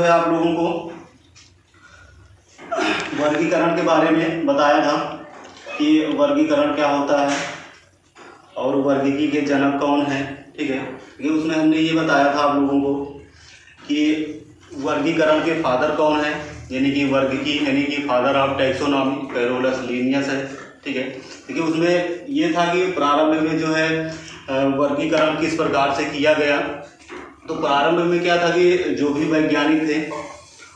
है आप लोगों को वर्गीकरण के बारे में बताया था कि वर्गीकरण क्या होता है और वर्गीकी के जनक कौन है। ठीक है, क्योंकि उसमें हमने ये बताया था आप लोगों को कि वर्गीकरण के फादर कौन है, यानी कि वर्गीकी यानी कि father of taxonomy Carolus Linnaeus है। ठीक है, क्योंकि उसमें ये था कि प्रारंभ में जो है वर्गीकरण किस प्रकार से किया गया। तो प्रारंभ में क्या था कि जो भी वैज्ञानिक थे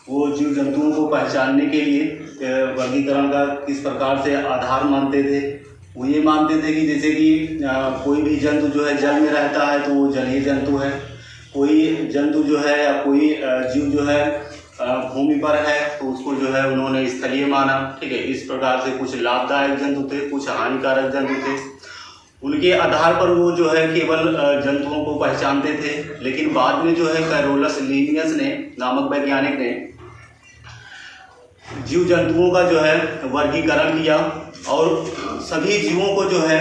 वो जीव जंतुओं को पहचानने के लिए वर्गीकरण का किस प्रकार से आधार मानते थे। वो ये मानते थे कि जैसे कि कोई भी जंतु जो है जल में रहता है तो वो जलीय जंतु है, कोई जंतु जो है या कोई जीव जो है भूमि पर है तो उसको जो है उन्होंने स्थलीय माना। ठीक है, इस प्रकार से कुछ लाभदायक जंतु थे, कुछ हानिकारक जंतु थे। उनके आधार पर वो जो है केवल जंतुओं को पहचानते थे। लेकिन बाद में जो है कैरोलस लिनियस ने नामक वैज्ञानिक ने जीव जंतुओं का जो है वर्गीकरण किया और सभी जीवों को जो है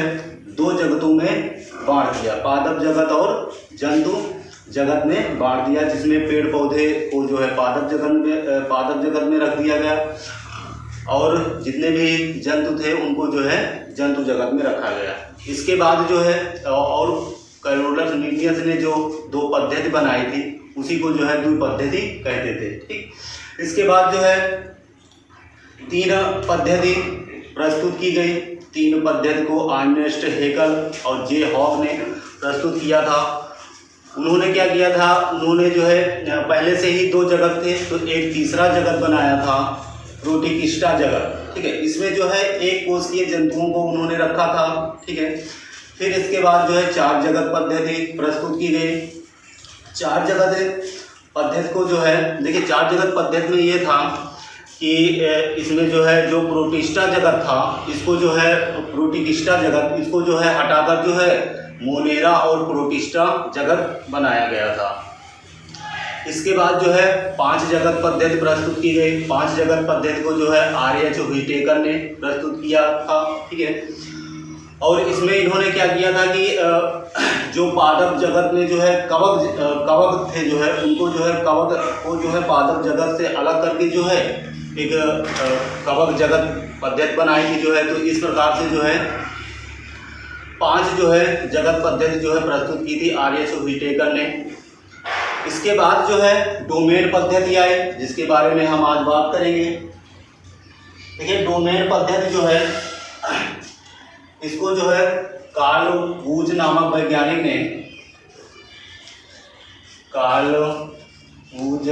दो जगतों में बांट दिया, पादप जगत और जंतु जगत में बांट दिया, जिसमें पेड़ पौधे को जो है पादप जगत में रख दिया गया और जितने भी जंतु थे उनको जो है जंतु जगत में रखा गया। इसके बाद जो है और कैरोलस लिनियस ने जो दो पद्धति बनाई थी उसी को जो है द्विपद्धति कहते थे। ठीक, इसके बाद जो है तीन पद्धति प्रस्तुत की गई। तीन पद्धति को अर्नेस्ट हैकेल और जे हॉग ने प्रस्तुत किया था। उन्होंने क्या किया था, उन्होंने जो है पहले से ही दो जगत थे तो एक तीसरा जगत बनाया था, प्रोटिस्टा जगत। ठीक है, इसमें जो है एक कोशिकीय जंतुओं को उन्होंने रखा था। ठीक है, फिर इसके बाद जो है चार जगत पद्धति प्रस्तुत की गई। चार जगत पद्धति को जो है देखिए, चार जगत पद्धति में ये था कि इसमें जो है जो प्रोटिस्टा जगत था इसको जो है प्रोटिस्टा जगत इसको जो है हटाकर जो है मोनेरा और प्रोटिस्टा जगत बनाया गया था। इसके बाद जो है पांच जगत पद्धति प्रस्तुत की गई। पांच जगत पद्धति को जो है आर.एच. व्हिटेकर ने प्रस्तुत किया था। ठीक है, और इसमें इन्होंने क्या किया था कि जो पादप जगत में जो है कवक थे जो है उनको जो है कवक को जो है पादप जगत से अलग करके जो है एक कवक जगत पद्धति बनाई थी जो है। तो इस प्रकार से जो है पांच जो है जगत पद्धति जो है प्रस्तुत की थी आर.एच. व्हिटेकर ने। इसके बाद जो है डोमेन पद्धति आई, जिसके बारे में हम आज बात करेंगे। देखिए, डोमेन पद्धति जो है इसको जो है कार्ल वूज नामक वैज्ञानिक ने कार्ल वूज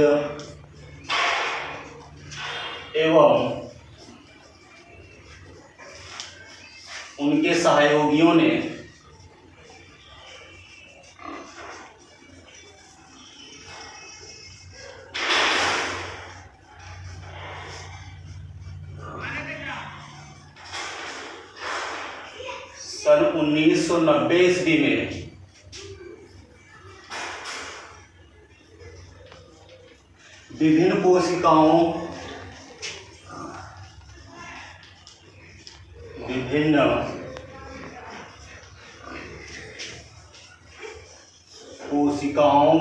एवं उनके सहयोगियों ने सन 1990 ईस्वी में विभिन्न कोशिकाओं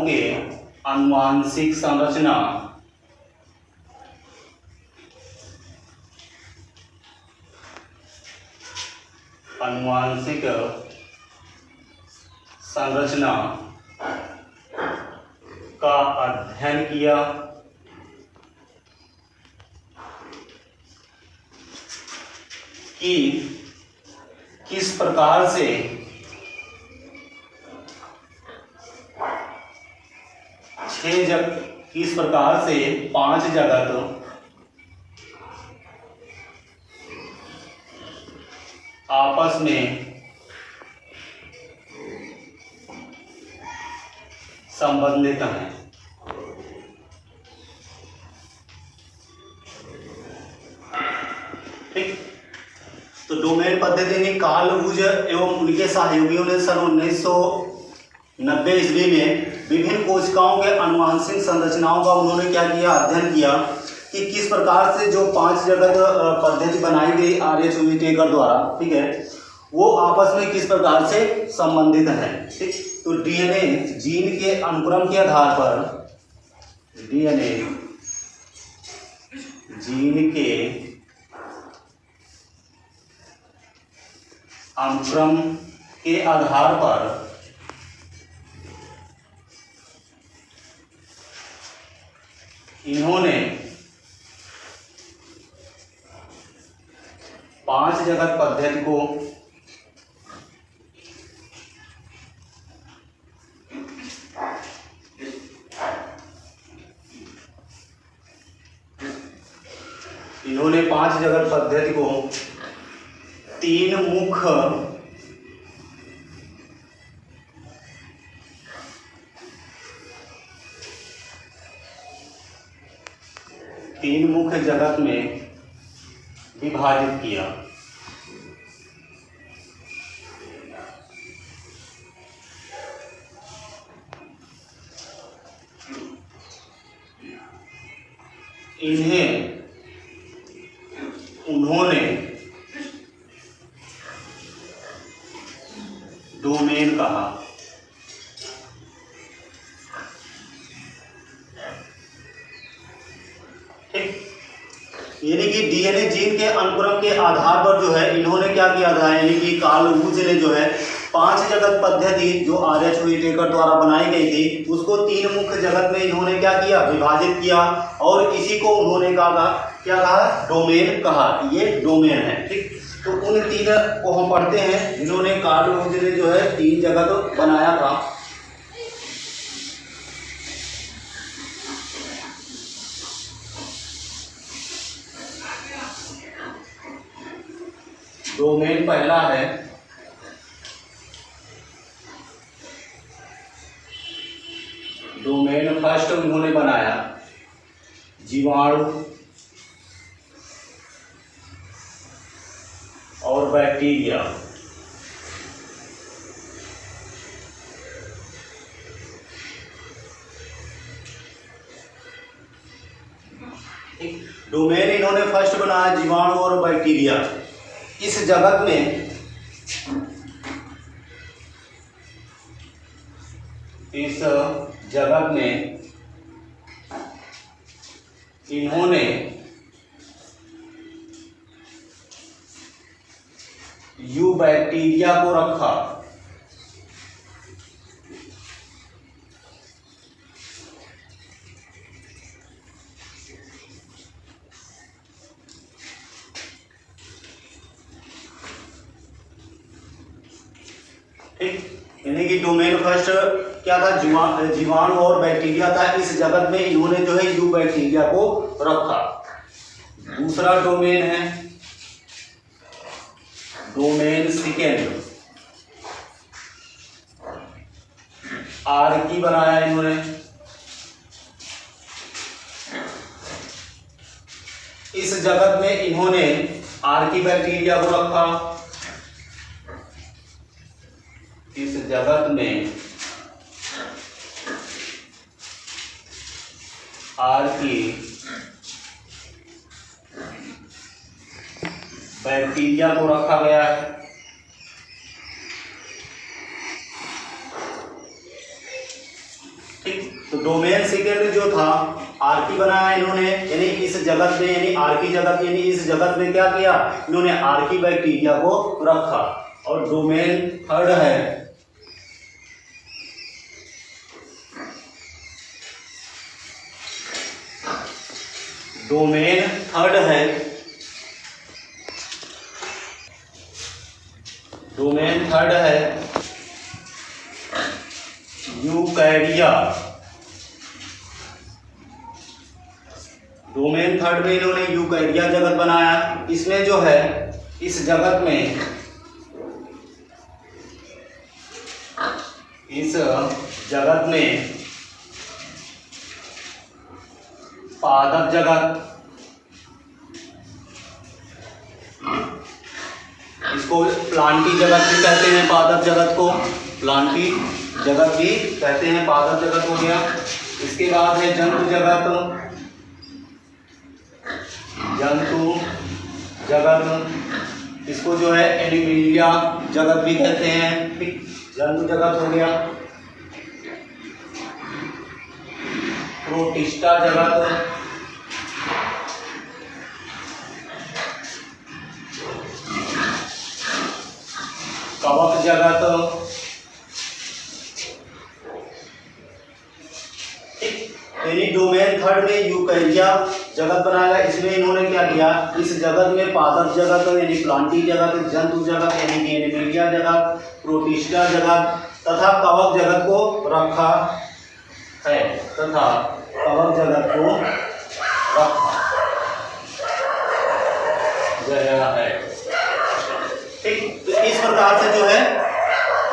के आनुवांशिक संरचना का अध्ययन किया। कि किस प्रकार से पांच जगत आपस में संबंधित हैं। ठीक, तो डोमेन पद्धति ने कार्ल वूज एवं उनके सहयोगियों ने सन 1990 ईस्वी में विभिन्न कोशिकाओं के आनुवांशिक संरचनाओं का उन्होंने क्या किया, अध्ययन किया कि किस प्रकार से जो पांच जगत पद्धति बनाई गई आर.एच. व्हिटेकर द्वारा, ठीक है, वो आपस में किस प्रकार से संबंधित है। ठीक, तो डीएनए जीन के अनुक्रम के आधार पर डीएनए जीन के अनुक्रम के आधार पर इन्होंने 5 जगत पद्धति को तीन मुख्य जगत में विभाजित किया। उन्होंने डोमेन कहा। ठीक, यानी कि डीएनए जीन के अनुक्रम के आधार पर जो है इन्होंने क्या किया था, यानी कि कार्ल वुज ने जो है 5 जगत पद्धति जो RH व्हिटेकर द्वारा बनाई गई थी उसको 3 मुख्य जगत में इन्होंने क्या किया, विभाजित किया, और इसी को उन्होंने क्या कहा, डोमेन कहा। ये डोमेन है। ठीक, तो उन 3 को हम पढ़ते हैं जिन्होंने कार्ल वुज ने जो है 3 जगत बनाया था। डोमेन पहला है डोमेन फर्स्ट उन्होंने बनाया जीवाणु और बैक्टीरिया। डोमेन इन्होंने फर्स्ट बनाया जीवाणु और बैक्टीरिया। इस जगत में इन्होंने यू बैक्टीरिया को रखा। ठीक, यानी कि डोमेन फर्स्ट क्या था, जीवाणु और बैक्टीरिया था। इस जगत में इन्होंने जो है यू बैक्टीरिया को रखा। दूसरा डोमेन है डोमेन सेकेंड, आर्की बनाया इन्होंने। इस जगत में इन्होंने आर्की बैक्टीरिया को रखा। इस जगत में आर्की बैक्टीरिया को रखा गया है। ठीक, तो डोमेन सेकेंड जो था आर्की बनाया इन्होंने, यानी इस जगत में, यानी आर्की जगत, यानी इस जगत में क्या किया इन्होंने, आर्की बैक्टीरिया को रखा। और डोमेन थर्ड है यूकैरिया। डोमेन थर्ड में इन्होंने यूकैरिया जगत बनाया। इसमें जो है इस जगत में पादप जगत, इसको प्लांटी जगत भी कहते हैं, पादप जगत को प्लांटी जगत भी कहते हैं, पादप जगत हो गया। इसके बाद है जंतु जगत, इसको जो है एनिमेलिया जगत भी कहते हैं। ठीक, जंतु जगत हो गया। प्रोटिस्टा जगत, जगत, यानी डोमेन थर्ड में यूकैरिया जगत बनाया। इसमें इन्होंने क्या किया, इस जगत में पादप जगत यानी प्लांटी जगत, जंतु जगत यानी कि एनिमेलिया जगत, प्रोटिस्टा जगत तथा कवक जगत को रखा है, तथा कवक जगत को रखा गया है। ठीक, तो इस प्रकार से जो है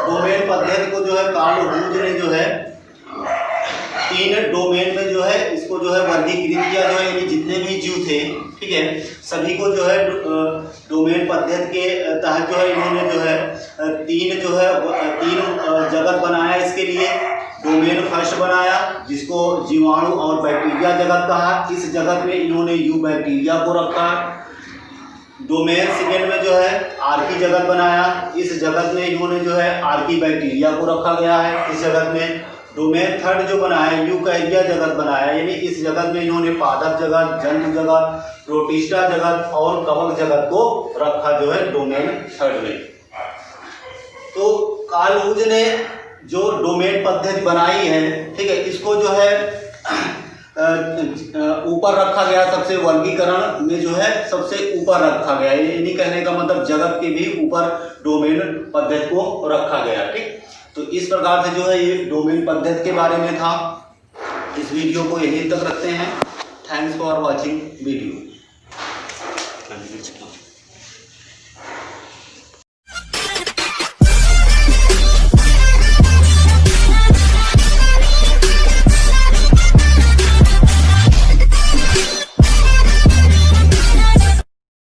डोमेन पद्धति को जो है कार्ल रूज ने जो है 3 डोमेन में जो है इसको जो है वर्गीकृत किया, जो है यानी जितने भी जीव थे, ठीक है, सभी को जो है डोमेन पद्धति के तहत जो है इन्होंने जो है 3 जगत बनाया। इसके लिए डोमेन फर्स्ट बनाया जिसको जीवाणु और बैक्टीरिया जगत कहा। इस जगत में इन्होंने यू बैक्टीरिया को रखा। डोमेन सेकेंड में जो है आर्की जगत बनाया। इस जगत में इन्होंने जो है आर्की बैक्टीरिया को रखा गया है इस जगत में। डोमेन थर्ड जो बनाया यूकैरिया जगत बनाया, यानी इस जगत में इन्होंने पादप जगत, जंतु जगत, प्रोटिस्टा जगत और कवक जगत को रखा जो है डोमेन थर्ड में। तो कार्ल रूज ने जो डोमेन पद्धति बनाई है, ठीक है, इसको जो है ऊपर रखा गया, सबसे वर्गीकरण में जो है सबसे ऊपर रखा गया। ये नहीं कहने का मतलब जगत के भी ऊपर डोमेन पद्धति को रखा गया। ठीक, तो इस प्रकार से जो है ये डोमेन पद्धति के बारे में था। इस वीडियो को यहीं तक रखते हैं। Thanks for watching video.